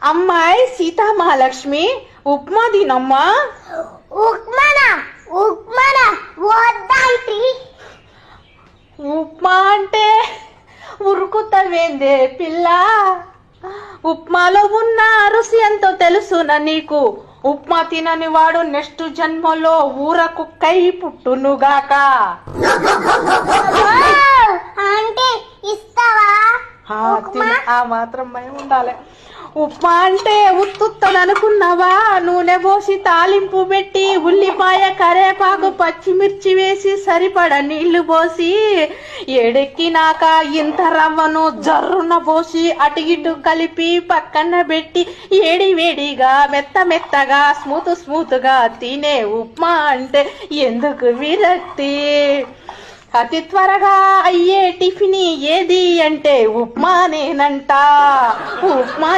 అమ్మాయి సీతామహాలక్ష్మి ఉప్మా తినమ్మా. ఉప్మా అంటే ఉరుకుతవేందే పిల్ల? ఉప్మాలో ఉన్న రుచి ఎంతో తెలుసునా నీకు? ఉప్మా తినని వాడు నెక్స్ట్ జన్మలో ఊర కుక్కై పుట్టునుగాక. అంటే ఇస్తావా? ఆ మాత్రం భయం ఉండాలి. ఉప్మా అంటే ఉత్తుత్తదనుకున్నావా? నూనె పోసి తాలింపు పెట్టి ఉల్లిపాయ కరేపాకు పచ్చిమిర్చి వేసి సరిపడ నీళ్లు పోసి ఎడెక్కినాక ఇంత రవ్వను జర్రున పోసి అటుగిటు కలిపి పక్కన పెట్టి వేడిగా మెత్తగా స్మూత్గా తినే ఉప్మా అంటే ఎందుకు విరక్తి? అతి త్వరగా అయ్యే టిఫిన్ ఏది అంటే ఉప్మానేనంట. ఉప్మా